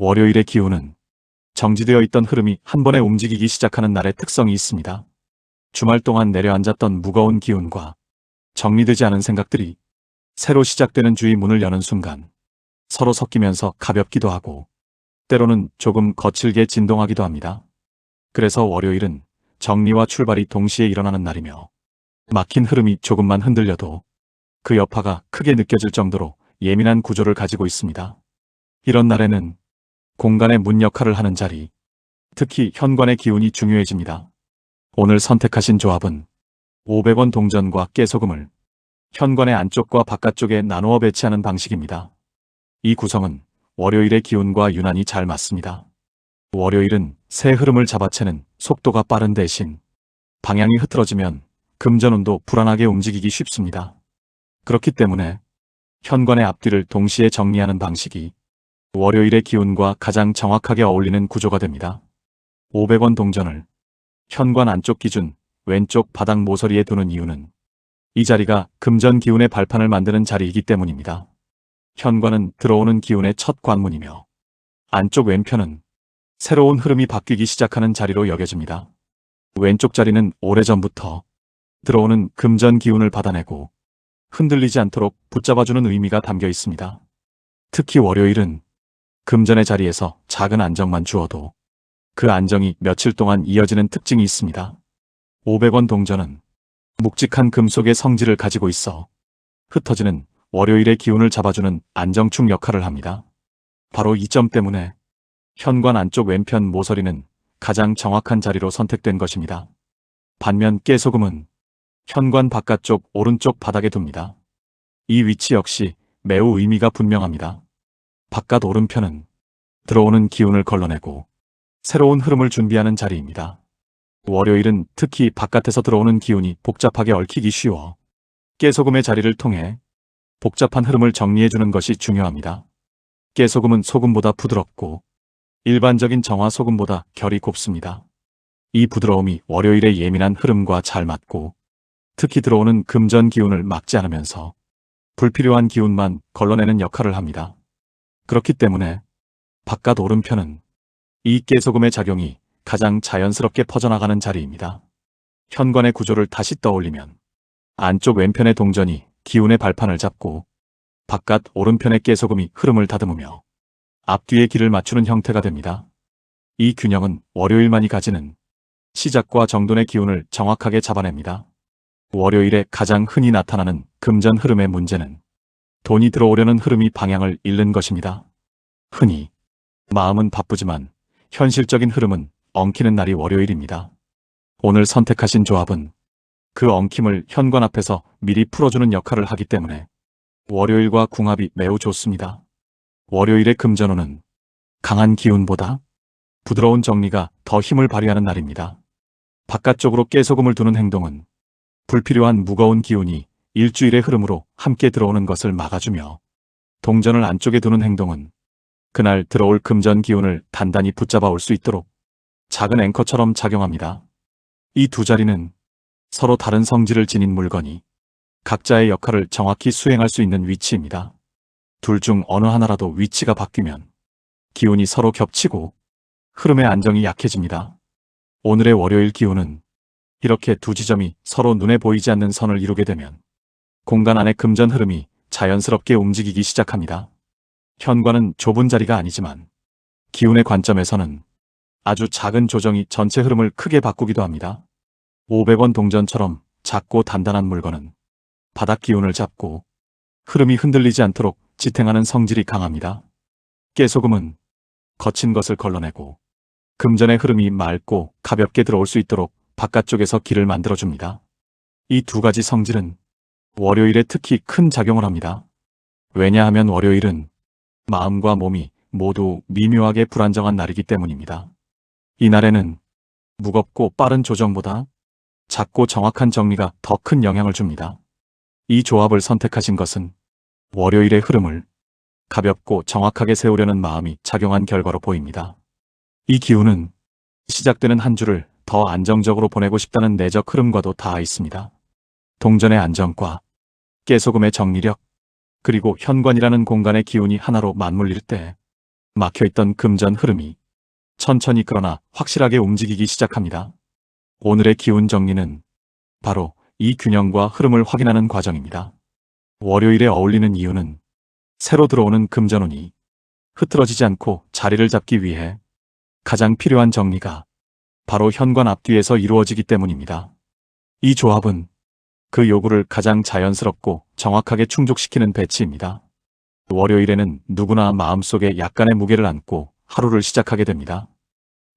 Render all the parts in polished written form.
월요일의 기운은 정지되어 있던 흐름이 한 번에 움직이기 시작하는 날의 특성이 있습니다. 주말 동안 내려앉았던 무거운 기운과 정리되지 않은 생각들이 새로 시작되는 주의 문을 여는 순간 서로 섞이면서 가볍기도 하고 때로는 조금 거칠게 진동하기도 합니다. 그래서 월요일은 정리와 출발이 동시에 일어나는 날이며 막힌 흐름이 조금만 흔들려도 그 여파가 크게 느껴질 정도로 예민한 구조를 가지고 있습니다. 이런 날에는 공간의 문 역할을 하는 자리, 특히 현관의 기운이 중요해집니다. 오늘 선택하신 조합은 500원 동전과 깨소금을 현관의 안쪽과 바깥쪽에 나누어 배치하는 방식입니다. 이 구성은 월요일의 기운과 유난히 잘 맞습니다. 월요일은 새 흐름을 잡아채는 속도가 빠른 대신 방향이 흐트러지면 금전운도 불안하게 움직이기 쉽습니다. 그렇기 때문에 현관의 앞뒤를 동시에 정리하는 방식이 월요일의 기운과 가장 정확하게 어울리는 구조가 됩니다. 500원 동전을 현관 안쪽 기준 왼쪽 바닥 모서리에 두는 이유는 이 자리가 금전 기운의 발판을 만드는 자리이기 때문입니다. 현관은 들어오는 기운의 첫 관문이며 안쪽 왼편은 새로운 흐름이 바뀌기 시작하는 자리로 여겨집니다. 왼쪽 자리는 오래전부터 들어오는 금전 기운을 받아내고 흔들리지 않도록 붙잡아주는 의미가 담겨 있습니다. 특히 월요일은 금전의 자리에서 작은 안정만 주어도 그 안정이 며칠 동안 이어지는 특징이 있습니다. 500원 동전은 묵직한 금속의 성질을 가지고 있어 흩어지는 월요일의 기운을 잡아주는 안정축 역할을 합니다. 바로 이 점 때문에 현관 안쪽 왼편 모서리는 가장 정확한 자리로 선택된 것입니다. 반면 깨소금은 현관 바깥쪽 오른쪽 바닥에 둡니다. 이 위치 역시 매우 의미가 분명합니다. 바깥 오른편은 들어오는 기운을 걸러내고 새로운 흐름을 준비하는 자리입니다. 월요일은 특히 바깥에서 들어오는 기운이 복잡하게 얽히기 쉬워 깨소금의 자리를 통해 복잡한 흐름을 정리해주는 것이 중요합니다. 깨소금은 소금보다 부드럽고 일반적인 정화 소금보다 결이 곱습니다. 이 부드러움이 월요일의 예민한 흐름과 잘 맞고 특히 들어오는 금전 기운을 막지 않으면서 불필요한 기운만 걸러내는 역할을 합니다. 그렇기 때문에 바깥 오른편은 이 깨소금의 작용이 가장 자연스럽게 퍼져나가는 자리입니다. 현관의 구조를 다시 떠올리면 안쪽 왼편의 동전이 기운의 발판을 잡고 바깥 오른편의 깨소금이 흐름을 다듬으며 앞뒤의 길을 맞추는 형태가 됩니다. 이 균형은 월요일만이 가지는 시작과 정돈의 기운을 정확하게 잡아냅니다. 월요일에 가장 흔히 나타나는 금전 흐름의 문제는 돈이 들어오려는 흐름이 방향을 잃는 것입니다. 흔히 마음은 바쁘지만 현실적인 흐름은 엉키는 날이 월요일입니다. 오늘 선택하신 조합은 그 엉킴을 현관 앞에서 미리 풀어주는 역할을 하기 때문에 월요일과 궁합이 매우 좋습니다. 월요일의 금전운은 강한 기운보다 부드러운 정리가 더 힘을 발휘하는 날입니다. 바깥쪽으로 깨소금을 두는 행동은 불필요한 무거운 기운이 일주일의 흐름으로 함께 들어오는 것을 막아주며 동전을 안쪽에 두는 행동은 그날 들어올 금전 기운을 단단히 붙잡아 올 수 있도록 작은 앵커처럼 작용합니다. 이 두 자리는 서로 다른 성질을 지닌 물건이 각자의 역할을 정확히 수행할 수 있는 위치입니다. 둘 중 어느 하나라도 위치가 바뀌면 기운이 서로 겹치고 흐름의 안정이 약해집니다. 오늘의 월요일 기운은 이렇게 두 지점이 서로 눈에 보이지 않는 선을 이루게 되면 공간 안의 금전 흐름이 자연스럽게 움직이기 시작합니다. 현관은 좁은 자리가 아니지만 기운의 관점에서는 아주 작은 조정이 전체 흐름을 크게 바꾸기도 합니다. 500원 동전처럼 작고 단단한 물건은 바닥 기운을 잡고 흐름이 흔들리지 않도록 지탱하는 성질이 강합니다. 깨소금은 거친 것을 걸러내고 금전의 흐름이 맑고 가볍게 들어올 수 있도록 바깥쪽에서 길을 만들어줍니다. 이 두 가지 성질은 월요일에 특히 큰 작용을 합니다. 왜냐하면 월요일은 마음과 몸이 모두 미묘하게 불안정한 날이기 때문입니다. 이 날에는 무겁고 빠른 조정보다 작고 정확한 정리가 더 큰 영향을 줍니다. 이 조합을 선택하신 것은 월요일의 흐름을 가볍고 정확하게 세우려는 마음이 작용한 결과로 보입니다. 이 기운은 시작되는 한 주를 더 안정적으로 보내고 싶다는 내적 흐름과도 닿아 있습니다. 동전의 안정과 깨소금의 정리력, 그리고 현관이라는 공간의 기운이 하나로 맞물릴 때 막혀있던 금전 흐름이 천천히 그러나 확실하게 움직이기 시작합니다. 오늘의 기운 정리는 바로 이 균형과 흐름을 확인하는 과정입니다. 월요일에 어울리는 이유는 새로 들어오는 금전운이 흐트러지지 않고 자리를 잡기 위해 가장 필요한 정리가 바로 현관 앞뒤에서 이루어지기 때문입니다. 이 조합은 그 요구를 가장 자연스럽고 정확하게 충족시키는 배치입니다. 월요일에는 누구나 마음속에 약간의 무게를 안고 하루를 시작하게 됩니다.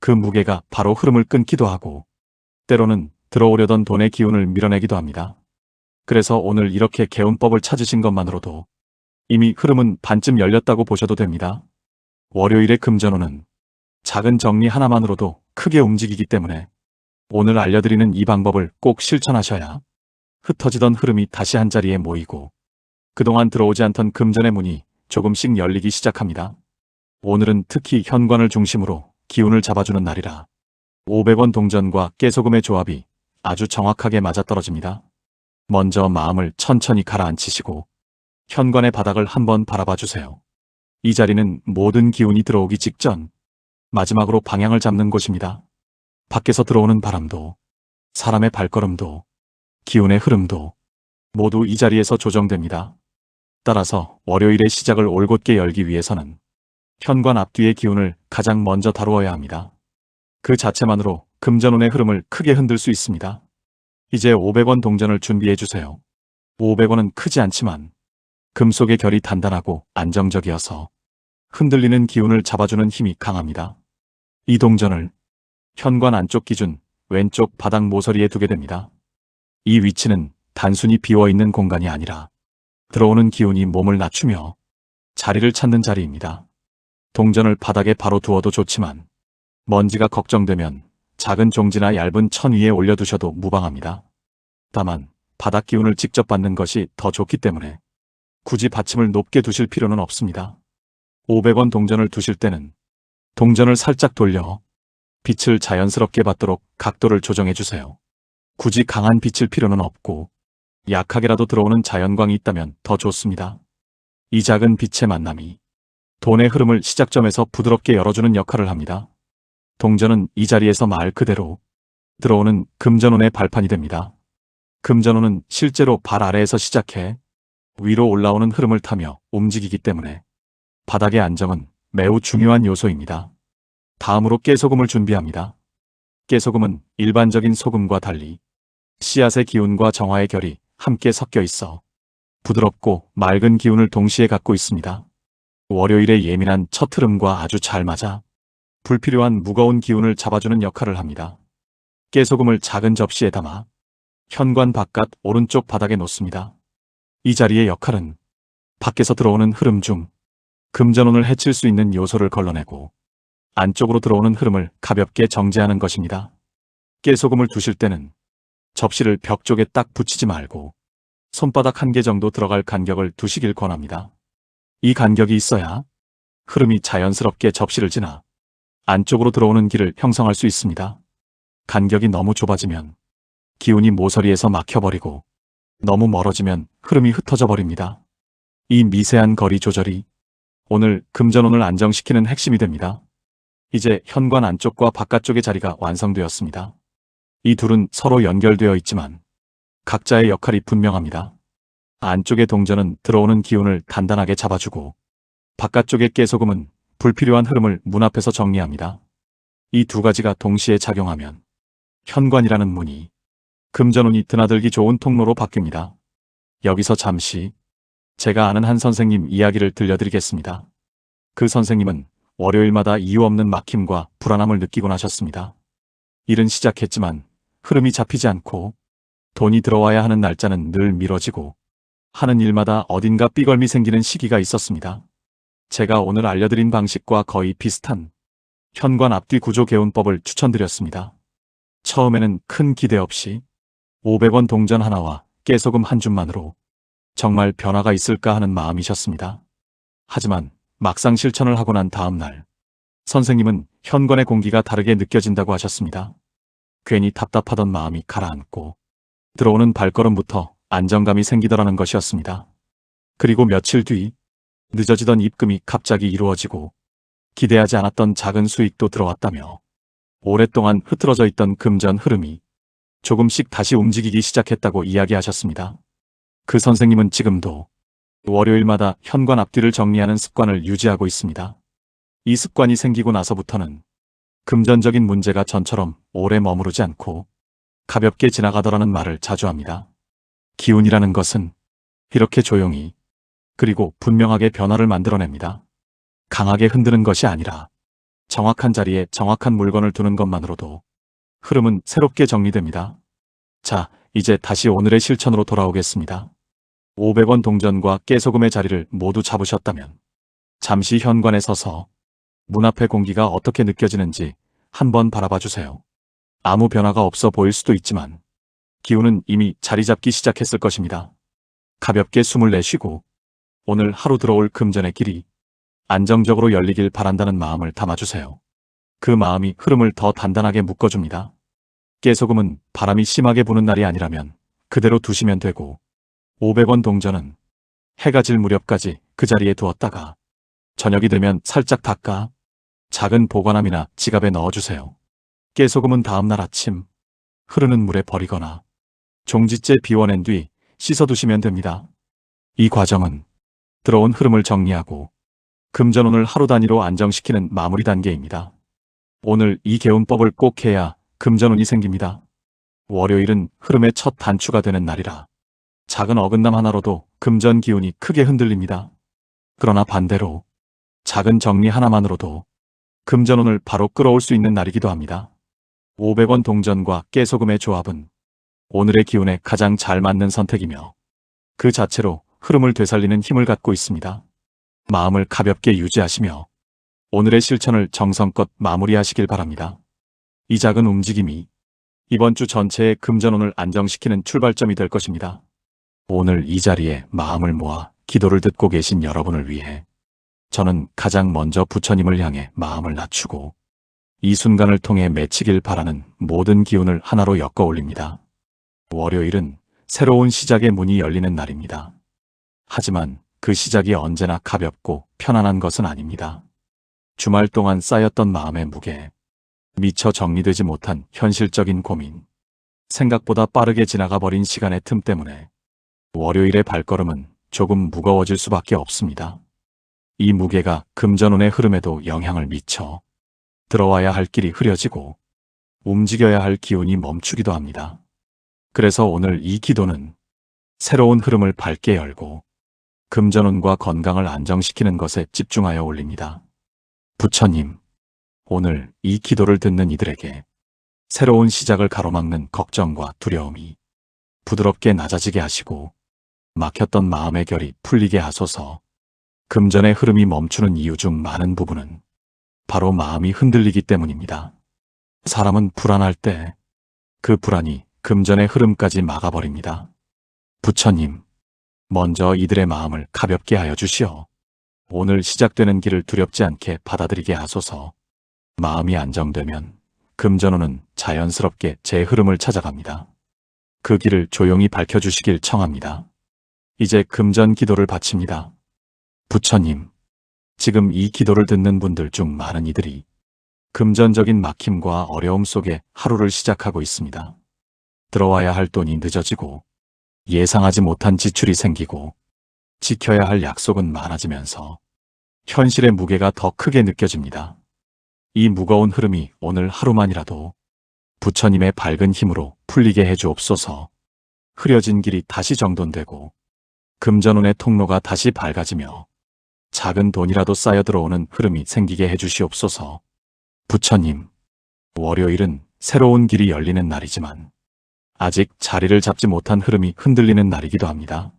그 무게가 바로 흐름을 끊기도 하고 때로는 들어오려던 돈의 기운을 밀어내기도 합니다. 그래서 오늘 이렇게 개운법을 찾으신 것만으로도 이미 흐름은 반쯤 열렸다고 보셔도 됩니다. 월요일의 금전운은 작은 정리 하나만으로도 크게 움직이기 때문에 오늘 알려드리는 이 방법을 꼭 실천하셔야 흩어지던 흐름이 다시 한자리에 모이고 그동안 들어오지 않던 금전의 문이 조금씩 열리기 시작합니다. 오늘은 특히 현관을 중심으로 기운을 잡아주는 날이라 500원 동전과 깨소금의 조합이 아주 정확하게 맞아떨어집니다. 먼저 마음을 천천히 가라앉히시고 현관의 바닥을 한번 바라봐 주세요. 이 자리는 모든 기운이 들어오기 직전 마지막으로 방향을 잡는 곳입니다. 밖에서 들어오는 바람도 사람의 발걸음도 기운의 흐름도 모두 이 자리에서 조정됩니다. 따라서 월요일의 시작을 올곧게 열기 위해서는 현관 앞뒤의 기운을 가장 먼저 다루어야 합니다. 그 자체만으로 금전운의 흐름을 크게 흔들 수 있습니다. 이제 500원 동전을 준비해 주세요. 500원은 크지 않지만 금속의 결이 단단하고 안정적이어서 흔들리는 기운을 잡아주는 힘이 강합니다. 이 동전을 현관 안쪽 기준 왼쪽 바닥 모서리에 두게 됩니다. 이 위치는 단순히 비어있는 공간이 아니라 들어오는 기운이 몸을 낮추며 자리를 찾는 자리입니다. 동전을 바닥에 바로 두어도 좋지만 먼지가 걱정되면 작은 종지나 얇은 천 위에 올려두셔도 무방합니다. 다만 바닥 기운을 직접 받는 것이 더 좋기 때문에 굳이 받침을 높게 두실 필요는 없습니다. 500원 동전을 두실 때는 동전을 살짝 돌려 빛을 자연스럽게 받도록 각도를 조정해 주세요. 굳이 강한 빛일 필요는 없고 약하게라도 들어오는 자연광이 있다면 더 좋습니다. 이 작은 빛의 만남이 돈의 흐름을 시작점에서 부드럽게 열어주는 역할을 합니다. 동전은 이 자리에서 말 그대로 들어오는 금전운의 발판이 됩니다. 금전운은 실제로 발 아래에서 시작해 위로 올라오는 흐름을 타며 움직이기 때문에 바닥의 안정은 매우 중요한 요소입니다. 다음으로 깨소금을 준비합니다. 깨소금은 일반적인 소금과 달리 씨앗의 기운과 정화의 결이 함께 섞여 있어 부드럽고 맑은 기운을 동시에 갖고 있습니다. 월요일의 예민한 첫 흐름과 아주 잘 맞아 불필요한 무거운 기운을 잡아주는 역할을 합니다. 깨소금을 작은 접시에 담아 현관 바깥 오른쪽 바닥에 놓습니다. 이 자리의 역할은 밖에서 들어오는 흐름 중 금전운을 해칠 수 있는 요소를 걸러내고 안쪽으로 들어오는 흐름을 가볍게 정지하는 것입니다. 깨소금을 두실 때는 접시를 벽 쪽에 딱 붙이지 말고 손바닥 1개 정도 들어갈 간격을 두시길 권합니다. 이 간격이 있어야 흐름이 자연스럽게 접시를 지나 안쪽으로 들어오는 길을 형성할 수 있습니다. 간격이 너무 좁아지면 기운이 모서리에서 막혀버리고 너무 멀어지면 흐름이 흩어져 버립니다. 이 미세한 거리 조절이 오늘 금전운을 안정시키는 핵심이 됩니다. 이제 현관 안쪽과 바깥쪽의 자리가 완성되었습니다. 이 둘은 서로 연결되어 있지만 각자의 역할이 분명합니다. 안쪽의 동전은 들어오는 기운을 단단하게 잡아주고 바깥쪽의 깨소금은 불필요한 흐름을 문 앞에서 정리합니다. 이 두 가지가 동시에 작용하면 현관이라는 문이 금전운이 드나들기 좋은 통로로 바뀝니다. 여기서 잠시 제가 아는 한 선생님 이야기를 들려드리겠습니다. 그 선생님은 월요일마다 이유 없는 막힘과 불안함을 느끼곤 하셨습니다. 일은 시작했지만 흐름이 잡히지 않고 돈이 들어와야 하는 날짜는 늘 미뤄지고 하는 일마다 어딘가 삐걸미 생기는 시기가 있었습니다. 제가 오늘 알려드린 방식과 거의 비슷한 현관 앞뒤 구조 개운법을 추천드렸습니다. 처음에는 큰 기대 없이 500원 동전 하나와 깨소금 한 줌만으로 정말 변화가 있을까 하는 마음이셨습니다. 하지만 막상 실천을 하고 난 다음 날 선생님은 현관의 공기가 다르게 느껴진다고 하셨습니다. 괜히 답답하던 마음이 가라앉고 들어오는 발걸음부터 안정감이 생기더라는 것이었습니다. 그리고 며칠 뒤 늦어지던 입금이 갑자기 이루어지고 기대하지 않았던 작은 수익도 들어왔다며 오랫동안 흐트러져 있던 금전 흐름이 조금씩 다시 움직이기 시작했다고 이야기하셨습니다. 그 선생님은 지금도 월요일마다 현관 앞뒤를 정리하는 습관을 유지하고 있습니다. 이 습관이 생기고 나서부터는 금전적인 문제가 전처럼 오래 머무르지 않고 가볍게 지나가더라는 말을 자주 합니다. 기운이라는 것은 이렇게 조용히 그리고 분명하게 변화를 만들어냅니다. 강하게 흔드는 것이 아니라 정확한 자리에 정확한 물건을 두는 것만으로도 흐름은 새롭게 정리됩니다. 자, 이제 다시 오늘의 실천으로 돌아오겠습니다. 500원 동전과 깨소금의 자리를 모두 잡으셨다면 잠시 현관에 서서 문 앞의 공기가 어떻게 느껴지는지 한번 바라봐 주세요. 아무 변화가 없어 보일 수도 있지만 기운은 이미 자리 잡기 시작했을 것입니다. 가볍게 숨을 내쉬고 오늘 하루 들어올 금전의 길이 안정적으로 열리길 바란다는 마음을 담아주세요. 그 마음이 흐름을 더 단단하게 묶어줍니다. 깨소금은 바람이 심하게 부는 날이 아니라면 그대로 두시면 되고 500원 동전은 해가 질 무렵까지 그 자리에 두었다가 저녁이 되면 살짝 닦아 작은 보관함이나 지갑에 넣어주세요. 깨소금은 다음날 아침 흐르는 물에 버리거나 종지째 비워낸 뒤 씻어두시면 됩니다. 이 과정은 들어온 흐름을 정리하고 금전운을 하루 단위로 안정시키는 마무리 단계입니다. 오늘 이 개운법을 꼭 해야 금전운이 생깁니다. 월요일은 흐름의 첫 단추가 되는 날이라 작은 어긋남 하나로도 금전 기운이 크게 흔들립니다. 그러나 반대로 작은 정리 하나만으로도 금전운을 바로 끌어올 수 있는 날이기도 합니다. 500원 동전과 깨소금의 조합은 오늘의 기운에 가장 잘 맞는 선택이며 그 자체로 흐름을 되살리는 힘을 갖고 있습니다. 마음을 가볍게 유지하시며 오늘의 실천을 정성껏 마무리하시길 바랍니다. 이 작은 움직임이 이번 주 전체의 금전운을 안정시키는 출발점이 될 것입니다. 오늘 이 자리에 마음을 모아 기도를 듣고 계신 여러분을 위해 저는 가장 먼저 부처님을 향해 마음을 낮추고 이 순간을 통해 맺히길 바라는 모든 기운을 하나로 엮어 올립니다. 월요일은 새로운 시작의 문이 열리는 날입니다. 하지만 그 시작이 언제나 가볍고 편안한 것은 아닙니다. 주말 동안 쌓였던 마음의 무게, 미처 정리되지 못한 현실적인 고민, 생각보다 빠르게 지나가 버린 시간의 틈 때문에 월요일의 발걸음은 조금 무거워질 수밖에 없습니다. 이 무게가 금전운의 흐름에도 영향을 미쳐 들어와야 할 길이 흐려지고 움직여야 할 기운이 멈추기도 합니다. 그래서 오늘 이 기도는 새로운 흐름을 밝게 열고 금전운과 건강을 안정시키는 것에 집중하여 올립니다. 부처님, 오늘 이 기도를 듣는 이들에게 새로운 시작을 가로막는 걱정과 두려움이 부드럽게 낮아지게 하시고 막혔던 마음의 결이 풀리게 하소서. 금전의 흐름이 멈추는 이유 중 많은 부분은 바로 마음이 흔들리기 때문입니다. 사람은 불안할 때 그 불안이 금전의 흐름까지 막아버립니다. 부처님, 먼저 이들의 마음을 가볍게 하여 주시어 오늘 시작되는 길을 두렵지 않게 받아들이게 하소서. 마음이 안정되면 금전운은 자연스럽게 제 흐름을 찾아갑니다. 그 길을 조용히 밝혀주시길 청합니다. 이제 금전 기도를 바칩니다. 부처님, 지금 이 기도를 듣는 분들 중 많은 이들이 금전적인 막힘과 어려움 속에 하루를 시작하고 있습니다. 들어와야 할 돈이 늦어지고 예상하지 못한 지출이 생기고 지켜야 할 약속은 많아지면서 현실의 무게가 더 크게 느껴집니다. 이 무거운 흐름이 오늘 하루만이라도 부처님의 밝은 힘으로 풀리게 해주옵소서. 흐려진 길이 다시 정돈되고 금전운의 통로가 다시 밝아지며 작은 돈이라도 쌓여 들어오는 흐름이 생기게 해주시옵소서. 부처님, 월요일은 새로운 길이 열리는 날이지만 아직 자리를 잡지 못한 흐름이 흔들리는 날이기도 합니다.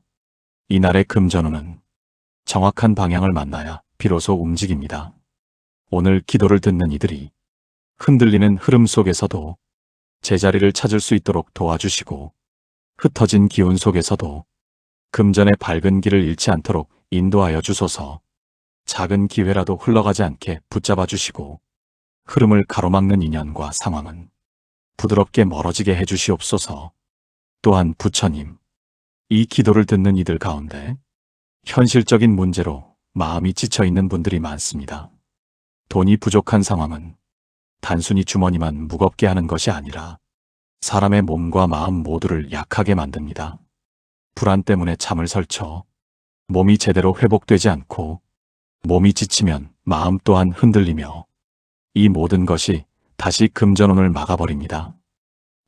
이날의 금전운은 정확한 방향을 만나야 비로소 움직입니다. 오늘 기도를 듣는 이들이 흔들리는 흐름 속에서도 제자리를 찾을 수 있도록 도와주시고 흩어진 기운 속에서도 금전의 밝은 길을 잃지 않도록 인도하여 주소서. 작은 기회라도 흘러가지 않게 붙잡아 주시고 흐름을 가로막는 인연과 상황은 부드럽게 멀어지게 해주시옵소서. 또한 부처님, 이 기도를 듣는 이들 가운데 현실적인 문제로 마음이 지쳐있는 분들이 많습니다. 돈이 부족한 상황은 단순히 주머니만 무겁게 하는 것이 아니라 사람의 몸과 마음 모두를 약하게 만듭니다. 불안 때문에 잠을 설쳐 몸이 제대로 회복되지 않고 몸이 지치면 마음 또한 흔들리며 이 모든 것이 다시 금전운을 막아버립니다.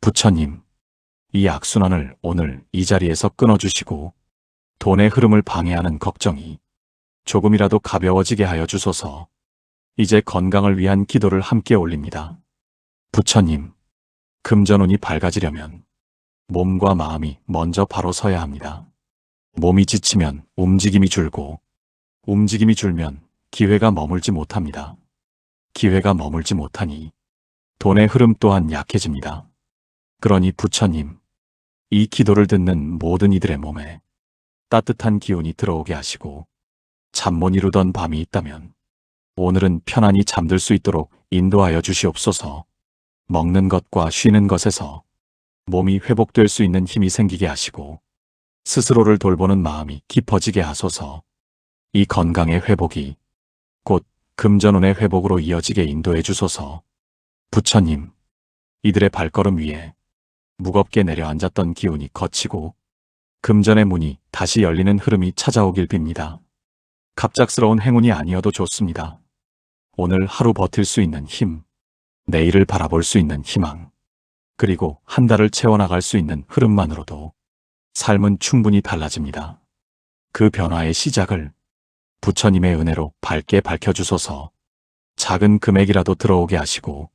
부처님, 이 악순환을 오늘 이 자리에서 끊어주시고 돈의 흐름을 방해하는 걱정이 조금이라도 가벼워지게 하여 주소서. 이제 건강을 위한 기도를 함께 올립니다. 부처님, 금전운이 밝아지려면 몸과 마음이 먼저 바로 서야 합니다. 몸이 지치면 움직임이 줄고 움직임이 줄면 기회가 머물지 못합니다. 기회가 머물지 못하니 돈의 흐름 또한 약해집니다. 그러니 부처님, 이 기도를 듣는 모든 이들의 몸에 따뜻한 기운이 들어오게 하시고 잠 못 이루던 밤이 있다면 오늘은 편안히 잠들 수 있도록 인도하여 주시옵소서. 먹는 것과 쉬는 것에서 몸이 회복될 수 있는 힘이 생기게 하시고 스스로를 돌보는 마음이 깊어지게 하소서. 이 건강의 회복이 곧 금전운의 회복으로 이어지게 인도해 주소서. 부처님, 이들의 발걸음 위에 무겁게 내려앉았던 기운이 거치고 금전의 문이 다시 열리는 흐름이 찾아오길 빕니다. 갑작스러운 행운이 아니어도 좋습니다. 오늘 하루 버틸 수 있는 힘, 내일을 바라볼 수 있는 희망, 그리고 한 달을 채워나갈 수 있는 흐름만으로도 삶은 충분히 달라집니다. 그 변화의 시작을 부처님의 은혜로 밝게 밝혀주소서. 작은 금액이라도 들어오게 하시고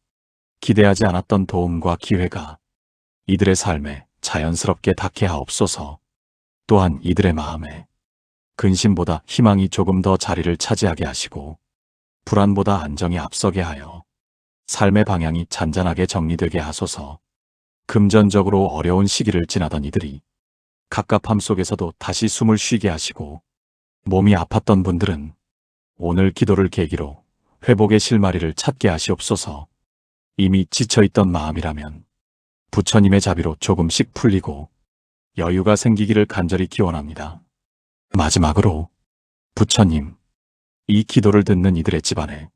기대하지 않았던 도움과 기회가 이들의 삶에 자연스럽게 닿게 하옵소서. 또한 이들의 마음에 근심보다 희망이 조금 더 자리를 차지하게 하시고 불안보다 안정이 앞서게 하여 삶의 방향이 잔잔하게 정리되게 하소서. 금전적으로 어려운 시기를 지나던 이들이 갑갑함 속에서도 다시 숨을 쉬게 하시고 몸이 아팠던 분들은 오늘 기도를 계기로 회복의 실마리를 찾게 하시옵소서. 이미 지쳐있던 마음이라면 부처님의 자비로 조금씩 풀리고 여유가 생기기를 간절히 기원합니다. 마지막으로 부처님, 이 기도를 듣는 이들의 집안에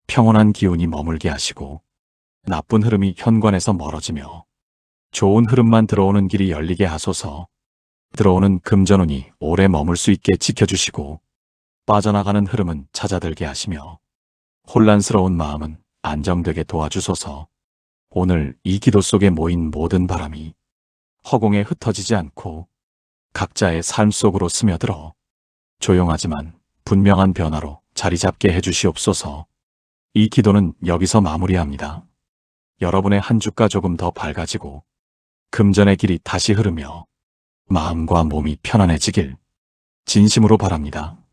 평온한 기운이 머물게 하시고 나쁜 흐름이 현관에서 멀어지며 좋은 흐름만 들어오는 길이 열리게 하소서. 들어오는 금전운이 오래 머물 수 있게 지켜주시고 빠져나가는 흐름은 찾아들게 하시며 혼란스러운 마음은 안정되게 도와주소서. 오늘 이 기도 속에 모인 모든 바람이 허공에 흩어지지 않고 각자의 삶 속으로 스며들어 조용하지만 분명한 변화로 자리 잡게 해주시옵소서. 이 기도는 여기서 마무리합니다. 여러분의 한 주가 조금 더 밝아지고 금전의 길이 다시 흐르며 마음과 몸이 편안해지길 진심으로 바랍니다.